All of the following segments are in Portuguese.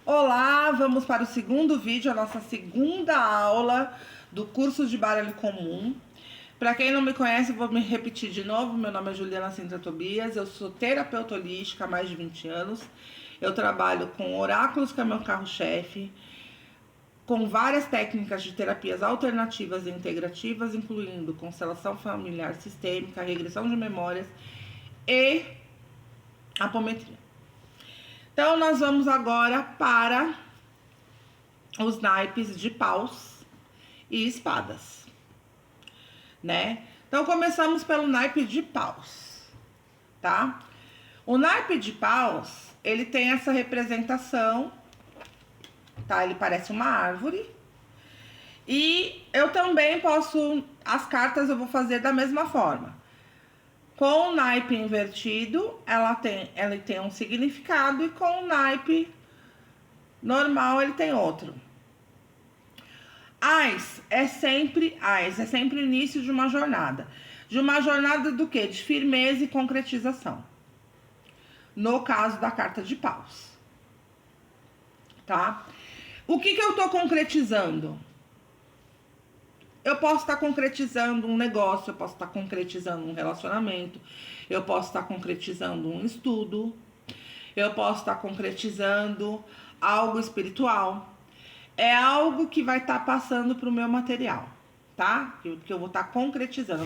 Olá, vamos para o segundo vídeo, a nossa segunda aula do curso de baralho comum. Para quem não me conhece, vou me repetir de novo. Meu nome é Juliana Sintra Tobias, eu sou terapeuta holística há mais de 20 anos. Eu trabalho com oráculos, que é meu carro-chefe, com várias técnicas de terapias alternativas e integrativas, incluindo constelação familiar sistêmica, regressão de memórias e apometria. Então, nós vamos agora para os naipes de paus e espadas, né? Então, começamos pelo naipe de paus, tá? O naipe de paus, ele tem essa representação, tá? Ele parece uma árvore. E eu também posso, as cartas eu vou fazer da mesma forma. Com o naipe invertido, ele tem um significado, e com o naipe normal ele tem outro. Ás é sempre o início de uma jornada. De uma jornada do quê? De firmeza e concretização. No caso da carta de paus. Tá? O que eu tô concretizando? Eu posso estar concretizando um negócio, eu posso estar concretizando um relacionamento, eu posso estar concretizando um estudo, eu posso estar concretizando algo espiritual. É algo que vai estar passando para o meu material, tá? Que eu vou estar concretizando,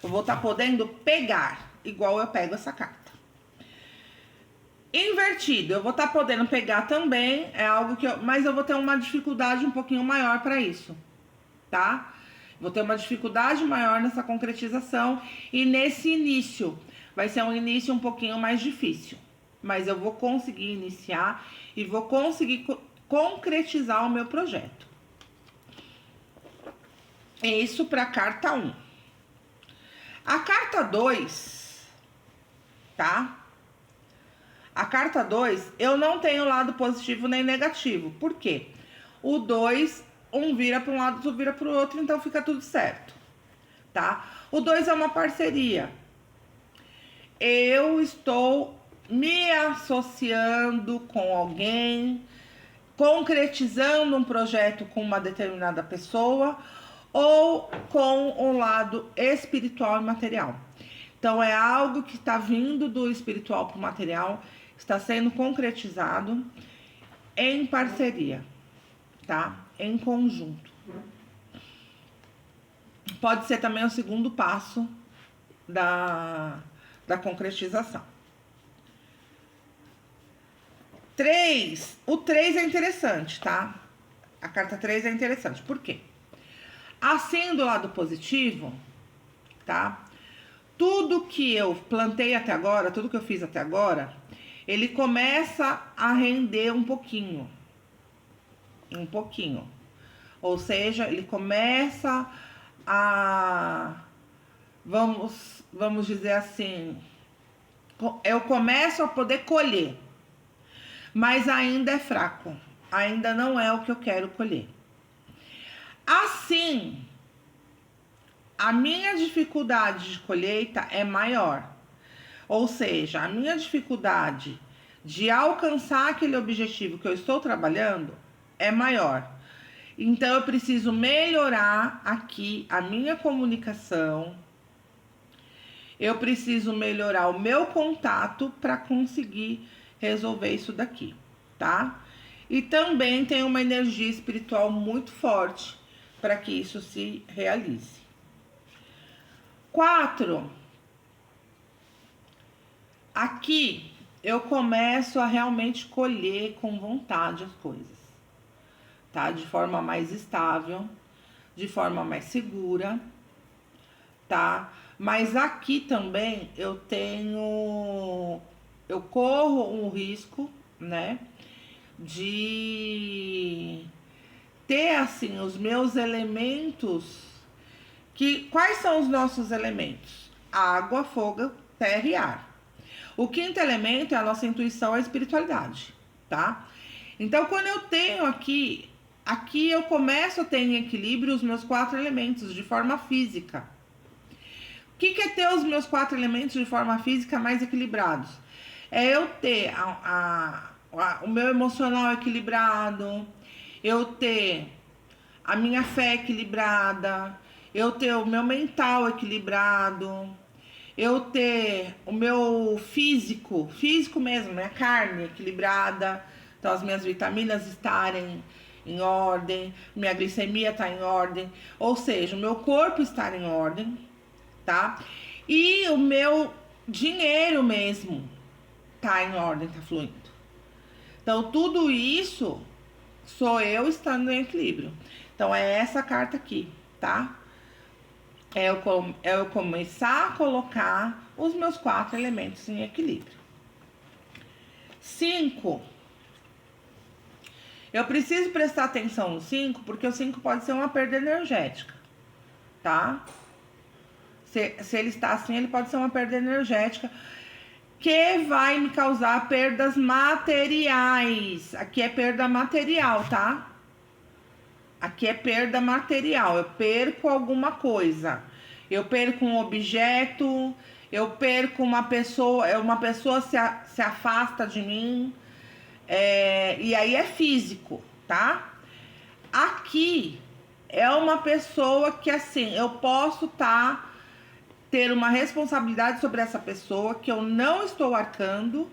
eu vou estar podendo pegar, igual eu pego essa carta. Invertido, eu vou estar podendo pegar também, é algo mas eu vou ter uma dificuldade um pouquinho maior para isso, tá? Vou ter uma dificuldade maior nessa concretização e nesse início. Vai ser um início um pouquinho mais difícil, mas eu vou conseguir iniciar e vou conseguir concretizar o meu projeto. Isso para a carta 1. A carta 2, tá? A carta 2, eu não tenho lado positivo nem negativo. Por quê? O 2... um vira para um lado, outro vira para o outro, então fica tudo certo, tá? O 2 é uma parceria. Eu estou me associando com alguém, concretizando um projeto com uma determinada pessoa ou com o lado espiritual e material. Então, é algo que está vindo do espiritual para o material, está sendo concretizado em parceria, tá? Em conjunto. Pode ser também o segundo passo da concretização. 3. O 3 é interessante, tá? A carta 3 é interessante. Por quê? Assim, do lado positivo, tá? Tudo que eu plantei até agora, tudo que eu fiz até agora, ele começa a render um pouquinho. Um pouquinho. Ou seja, ele começa a... Vamos dizer assim... Eu começo a poder colher. Mas ainda é fraco. Ainda não é o que eu quero colher. Assim, a minha dificuldade de colheita é maior. Ou seja, a minha dificuldade de alcançar aquele objetivo que eu estou trabalhando é maior. Então, eu preciso melhorar aqui a minha comunicação. Eu preciso melhorar o meu contato para conseguir resolver isso daqui, tá? E também tem uma energia espiritual muito forte para que isso se realize. 4. Aqui eu começo a realmente colher com vontade as coisas, tá? De forma mais estável, de forma mais segura, tá? Mas aqui também eu corro um risco, né? De ter, assim, os meus elementos. Quais são os nossos elementos? Água, fogo, terra e ar. O quinto elemento é a nossa intuição e a espiritualidade, tá? Então, quando eu tenho aqui eu começo a ter em equilíbrio os meus 4 elementos de forma física. O que é ter os meus 4 elementos de forma física mais equilibrados? É eu ter o meu emocional equilibrado, eu ter a minha fé equilibrada, eu ter o meu mental equilibrado, eu ter o meu físico mesmo, minha carne equilibrada, então as minhas vitaminas estarem em ordem, minha glicemia está em ordem, ou seja, o meu corpo estar em ordem, tá? E o meu dinheiro mesmo tá em ordem, tá fluindo. Então, tudo isso sou eu estando em equilíbrio. Então, é essa carta aqui, tá? É eu começar a colocar os meus 4 elementos em equilíbrio. 5. Eu preciso prestar atenção no 5, porque o 5 pode ser uma perda energética, tá? Se ele está assim, ele pode ser uma perda energética que vai me causar perdas materiais. Aqui é perda material, tá? Aqui é perda material. Eu perco alguma coisa. Eu perco um objeto, eu perco uma pessoa se afasta de mim. E aí é físico, tá? Aqui é uma pessoa que, assim, eu posso ter uma responsabilidade sobre essa pessoa que eu não estou arcando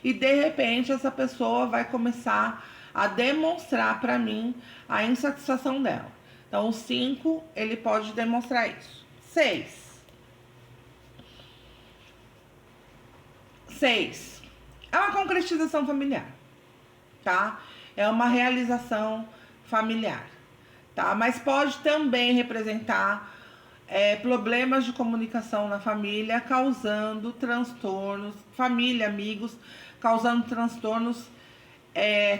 e de repente essa pessoa vai começar a demonstrar para mim a insatisfação dela. Então, o 5, ele pode demonstrar isso. 6. É uma concretização familiar, tá? É uma realização familiar, tá? Mas pode também representar problemas de comunicação na família, causando transtornos, família, amigos, causando transtornos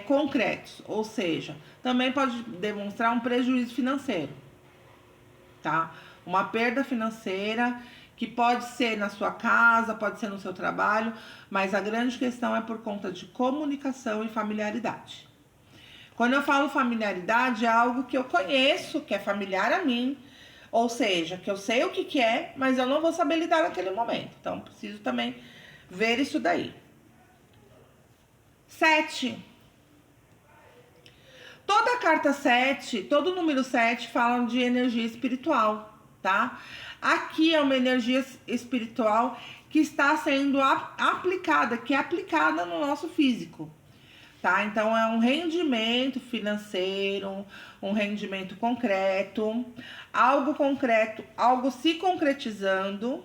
concretos. Ou seja, também pode demonstrar um prejuízo financeiro, tá? Uma perda financeira que pode ser na sua casa, pode ser no seu trabalho, mas a grande questão é por conta de comunicação e familiaridade. Quando eu falo familiaridade, é algo que eu conheço, que é familiar a mim, ou seja, que eu sei o que é, mas eu não vou saber lidar naquele momento. Então, preciso também ver isso daí. 7. Toda a carta 7, todo o número 7 fala de energia espiritual, tá? Aqui é uma energia espiritual que está sendo aplicada, que é aplicada no nosso físico, tá? Então, é um rendimento financeiro, um rendimento concreto, algo se concretizando,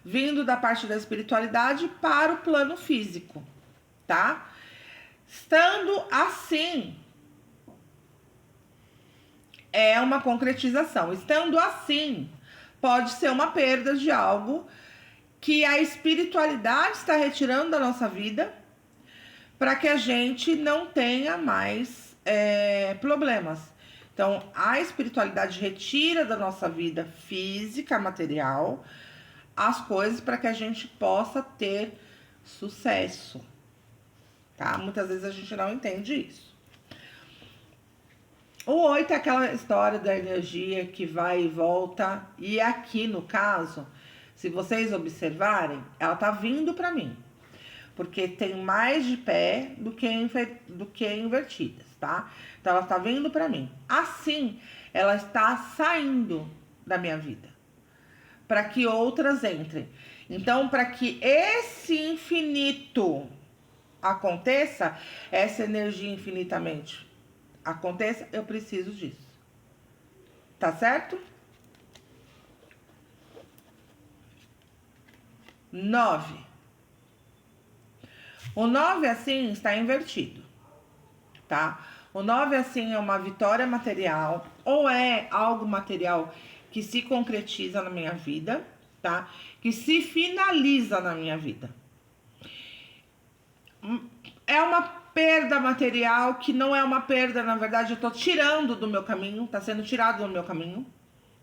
vindo da parte da espiritualidade para o plano físico, tá? Estando assim, é uma concretização. Estando assim, pode ser uma perda de algo que a espiritualidade está retirando da nossa vida para que a gente não tenha mais problemas. Então, a espiritualidade retira da nossa vida física, material, as coisas para que a gente possa ter sucesso, tá? Muitas vezes a gente não entende isso. O 8 é aquela história da energia que vai e volta. E aqui, no caso, se vocês observarem, ela tá vindo para mim. Porque tem mais de pé do que invertidas, tá? Então, ela tá vindo para mim. Assim, ela está saindo da minha vida. Para que outras entrem. Então, para que esse infinito aconteça, essa energia infinitamente aconteça, eu preciso disso. Tá certo? 9. O 9, assim, está invertido, tá? O 9, assim, é uma vitória material, ou é algo material que se concretiza na minha vida, tá? Que se finaliza na minha vida. É uma perda material que não é uma perda, na verdade, eu tô tirando do meu caminho, tá sendo tirado do meu caminho,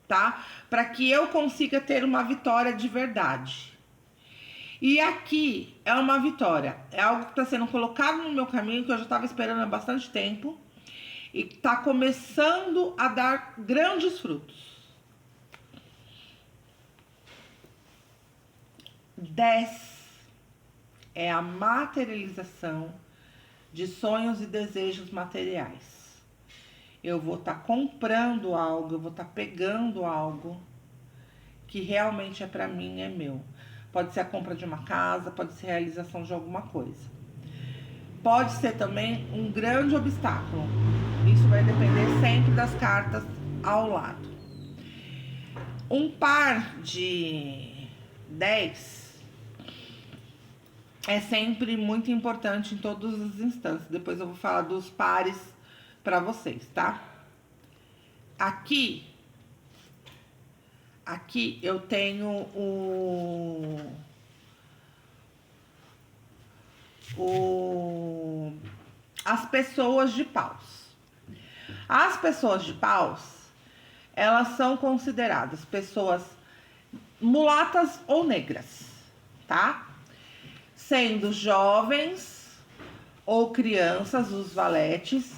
tá? Para que eu consiga ter uma vitória de verdade. E aqui é uma vitória, é algo que está sendo colocado no meu caminho, que eu já estava esperando há bastante tempo, e está começando a dar grandes frutos. 10 é a materialização de sonhos e desejos materiais. Eu vou estar comprando algo, eu vou estar pegando algo que realmente é para mim, é meu. Pode ser a compra de uma casa, pode ser a realização de alguma coisa. Pode ser também um grande obstáculo. Isso vai depender sempre das cartas ao lado. Um par de 10 é sempre muito importante em todas as instâncias. Depois eu vou falar dos pares para vocês, tá? Aqui eu tenho as pessoas de paus. As pessoas de paus, elas são consideradas pessoas mulatas ou negras, tá? Sendo jovens ou crianças, os valetes,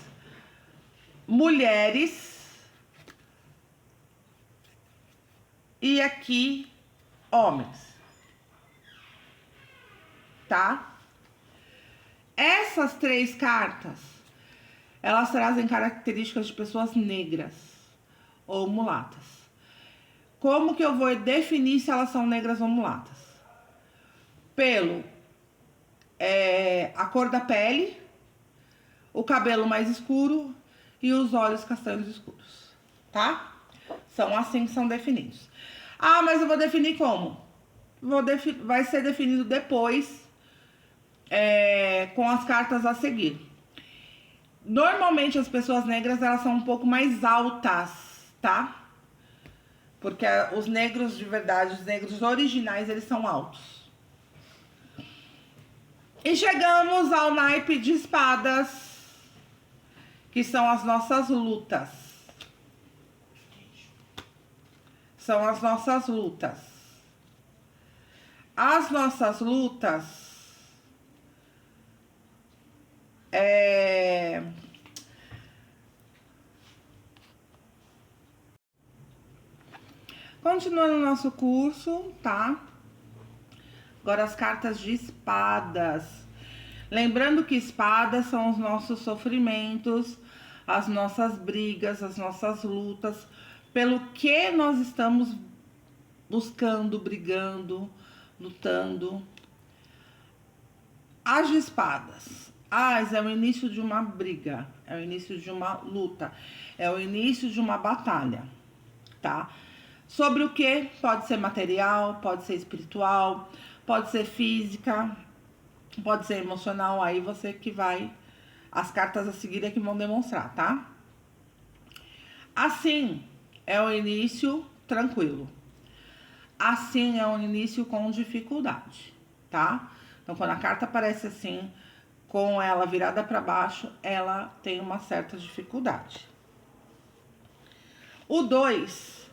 mulheres e aqui homens, tá? Essas 3 cartas, elas trazem características de pessoas negras ou mulatas. Como que eu vou definir se elas são negras ou mulatas? Pelo a cor da pele, o cabelo mais escuro e os olhos castanhos escuros, tá? São assim que são definidos. Ah, mas eu vou definir como? Vai ser definido depois, com as cartas a seguir. Normalmente as pessoas negras, elas são um pouco mais altas, tá? Porque os negros de verdade, os negros originais, eles são altos. E chegamos ao naipe de espadas, que são as nossas lutas. São as nossas lutas. As nossas lutas continuando o nosso curso, tá? Agora as cartas de espadas. Lembrando que espadas são os nossos sofrimentos, as nossas brigas, as nossas lutas, pelo que nós estamos buscando, brigando, lutando. As de espadas. As é o início de uma briga, é o início de uma luta, é o início de uma batalha, tá? Sobre o que? Pode ser material, pode ser espiritual, pode ser física, pode ser emocional, aí você que vai, as cartas a seguir é que vão demonstrar, tá? Assim é o início tranquilo. Assim é o início com dificuldade, tá? Então, quando a carta aparece assim, com ela virada para baixo, ela tem uma certa dificuldade. O 2,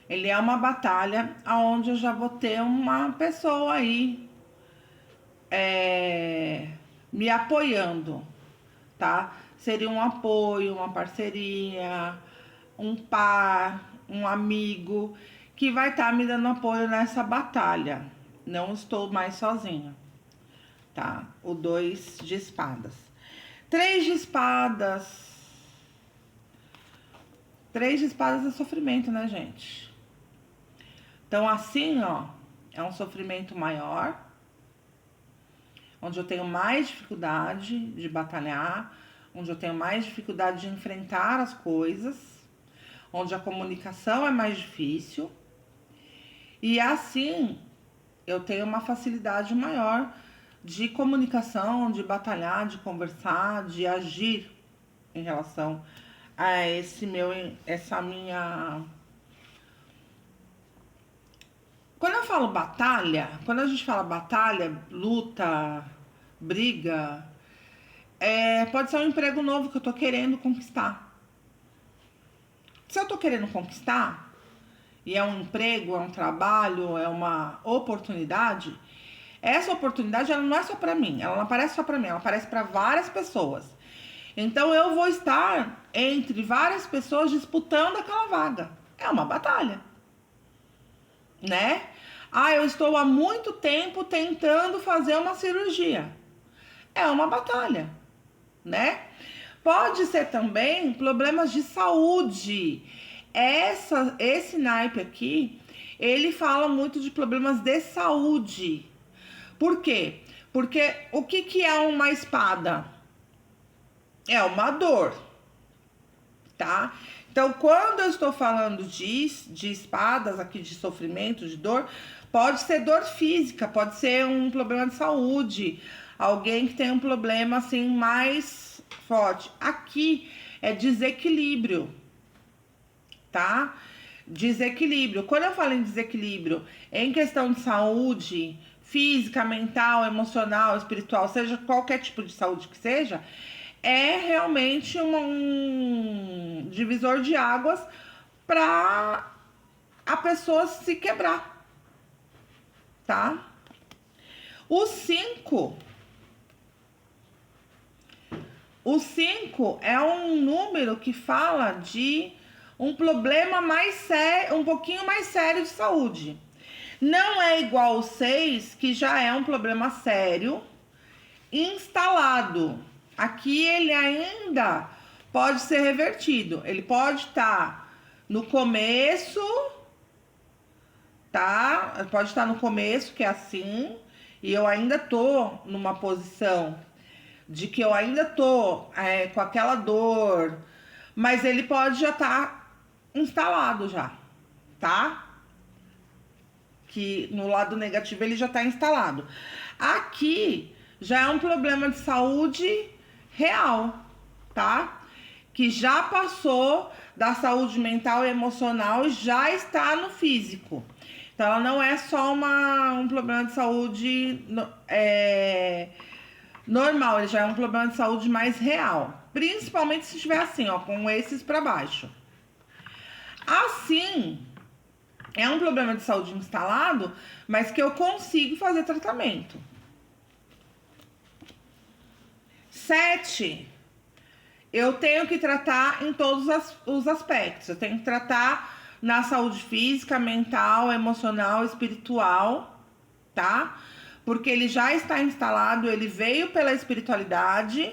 ele é uma batalha onde eu já vou ter uma pessoa aí me apoiando, tá? Seria um apoio, uma parceria, um par, um amigo que vai estar me dando apoio nessa batalha. Não estou mais sozinha, tá? O 2 de espadas. 3 de espadas. 3 de espadas é sofrimento, né, gente? Então, assim, ó, é um sofrimento maior, onde eu tenho mais dificuldade de batalhar, onde eu tenho mais dificuldade de enfrentar as coisas, onde a comunicação é mais difícil. E assim, eu tenho uma facilidade maior de comunicação, de batalhar, de conversar, de agir em relação a essa minha... Quando eu falo batalha, quando a gente fala batalha, luta, briga, pode ser um emprego novo que eu tô querendo conquistar. Se eu tô querendo conquistar, e é um emprego, é um trabalho, é uma oportunidade, essa oportunidade ela não é só para mim, ela não aparece só para mim, ela aparece para várias pessoas. Então eu vou estar entre várias pessoas disputando aquela vaga. É uma batalha, né? Ah, eu estou há muito tempo tentando fazer uma cirurgia. é uma batalha, né? Pode ser também problemas de saúde. Esse naipe aqui, ele fala muito de problemas de saúde. Por quê? Porque o que é uma espada? É uma dor, tá? Então, quando eu estou falando de espadas aqui, de sofrimento, de dor, pode ser dor física, pode ser um problema de saúde, alguém que tem um problema assim mais forte. Aqui é desequilíbrio, tá? Desequilíbrio. Quando eu falo em desequilíbrio, em questão de saúde física, mental, emocional, espiritual, seja qualquer tipo de saúde que seja, é realmente um divisor de águas para a pessoa se quebrar, tá? O 5. O 5 é um número que fala de um problema mais sério, um pouquinho mais sério de saúde. Não é igual o 6, que já é um problema sério instalado. Aqui ele ainda pode ser revertido. Ele pode estar no começo, tá? Pode estar no começo, que é assim, e eu ainda tô numa posição de que eu ainda tô com aquela dor, mas ele pode já estar instalado já, tá? Que no lado negativo ele já está instalado. Aqui já é um problema de saúde real, tá? Que já passou da saúde mental e emocional e já está no físico. Então, ela não é só um problema de saúde normal, ele já é um problema de saúde mais real. Principalmente se estiver assim, ó, com esses para baixo. Assim, é um problema de saúde instalado, mas que eu consigo fazer tratamento. 7, eu tenho que tratar em todos os aspectos. Eu tenho que tratar na saúde física, mental, emocional, espiritual, tá? Porque ele já está instalado, ele veio pela espiritualidade,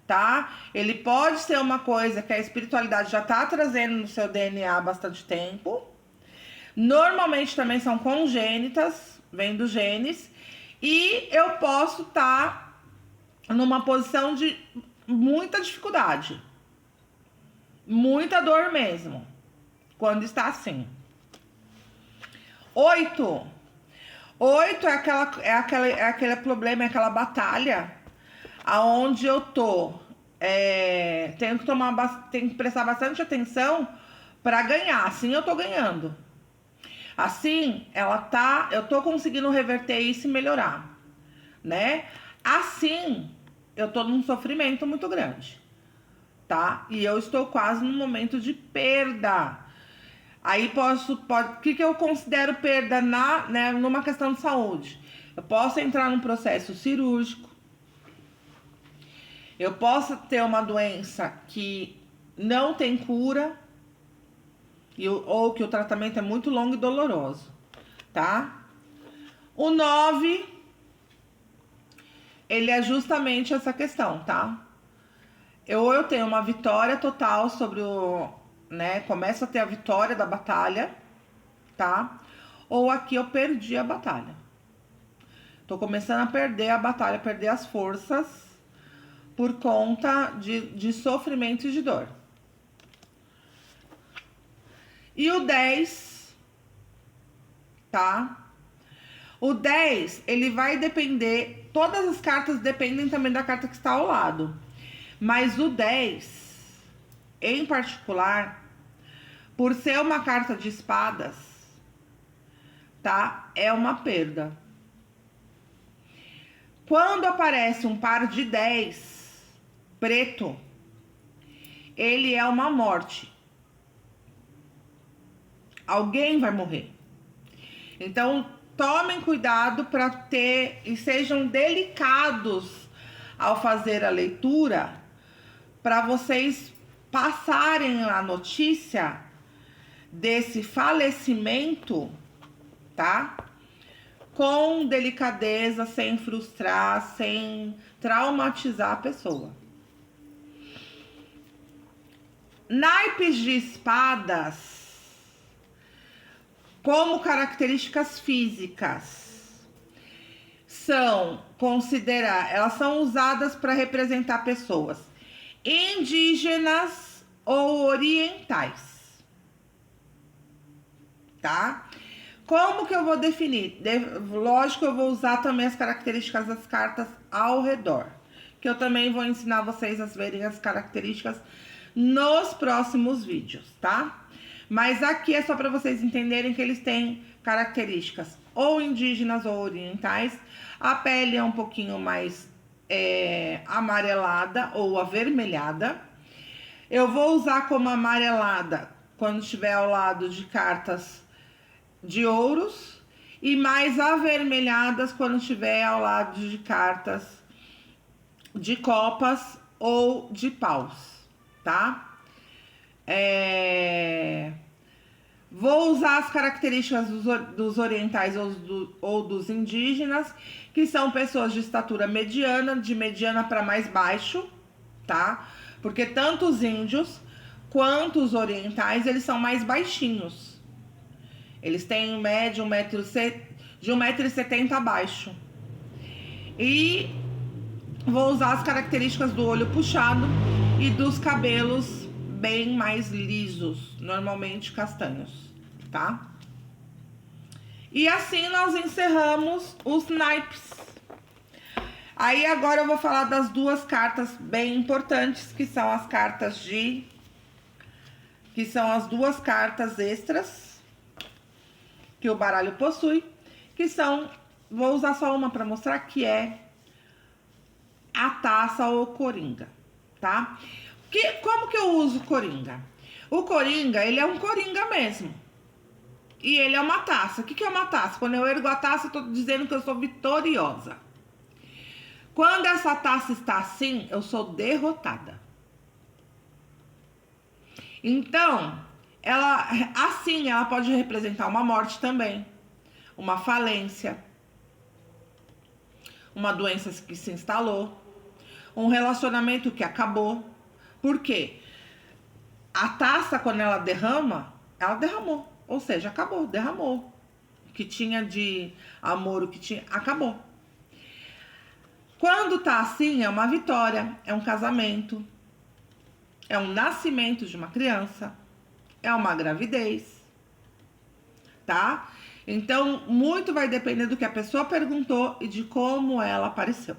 tá? Ele pode ser uma coisa que a espiritualidade já tá trazendo no seu DNA há bastante tempo. Normalmente também são congênitas, vem dos genes. E eu posso estar numa posição de muita dificuldade. Muita dor mesmo. Quando está assim. 8. 8 é aquele problema, é aquela batalha aonde eu tô. Tenho que prestar bastante atenção para ganhar. Assim eu tô ganhando. Assim, eu tô conseguindo reverter isso e melhorar, né? Assim, eu tô num sofrimento muito grande, tá? E eu estou quase num momento de perda. Aí o que eu considero perda numa questão de saúde? Eu posso entrar num processo cirúrgico, eu posso ter uma doença que não tem cura, ou que o tratamento é muito longo e doloroso, tá? O 9, ele é justamente essa questão, tá? Eu tenho uma vitória total sobre começo a ter a vitória da batalha, tá? Ou aqui eu perdi a batalha. Tô começando a perder a batalha, perder as forças por conta de sofrimento e de dor. E o 10, tá? O 10, ele vai depender, todas as cartas dependem também da carta que está ao lado. Mas o 10, em particular, por ser uma carta de espadas, tá? É uma perda. Quando aparece um par de 10 preto, ele é uma morte. Alguém vai morrer. Então, tomem cuidado para ter e sejam delicados ao fazer a leitura, para vocês passarem a notícia desse falecimento, tá? com delicadeza, sem frustrar, sem traumatizar a pessoa. Naipes de espadas, como características físicas, elas são usadas para representar pessoas indígenas ou orientais, tá? Como que eu vou definir? Lógico que eu vou usar também as características das cartas ao redor, que eu também vou ensinar vocês a verem as características nos próximos vídeos, tá? Mas aqui é só para vocês entenderem que eles têm características ou indígenas ou orientais. A pele é um pouquinho mais amarelada ou avermelhada. Eu vou usar como amarelada quando estiver ao lado de cartas de ouros e mais avermelhadas quando estiver ao lado de cartas de copas ou de paus, tá? Vou usar as características dos orientais ou dos indígenas, que são pessoas de estatura mediana, de mediana para mais baixo, tá? Porque tanto os índios quanto os orientais, eles são mais baixinhos. Eles têm em média de 1,70 m abaixo. E vou usar as características do olho puxado e dos cabelos bem mais lisos, normalmente castanhos, tá? E assim nós encerramos os naipes. Aí agora eu vou falar das duas cartas bem importantes, que são as cartas que são as duas cartas extras que o baralho possui, que são, vou usar só uma para mostrar, que é a taça ou coringa, tá? Como que eu uso coringa? O coringa, ele é um coringa mesmo. E ele é uma taça. O que é uma taça? Quando eu ergo a taça, eu tô dizendo que eu sou vitoriosa. Quando essa taça está assim, eu sou derrotada. Então, ela pode representar uma morte também, uma falência, uma doença que se instalou, um relacionamento que acabou. Por quê? A taça, quando ela derramou. Ou seja, acabou, derramou. O que tinha de amor, o que tinha, acabou. Quando tá assim, é uma vitória, é um casamento, é um nascimento de uma criança, é uma gravidez, tá? Então, muito vai depender do que a pessoa perguntou e de como ela apareceu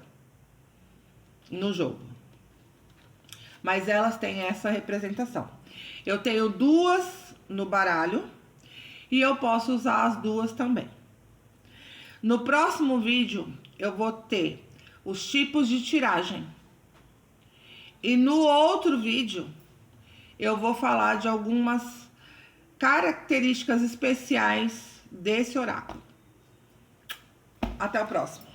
no jogo. Mas elas têm essa representação. Eu tenho duas no baralho e eu posso usar as duas também. No próximo vídeo, eu vou ter os tipos de tiragem. E no outro vídeo, eu vou falar de algumas características especiais desse oráculo. Até o próximo.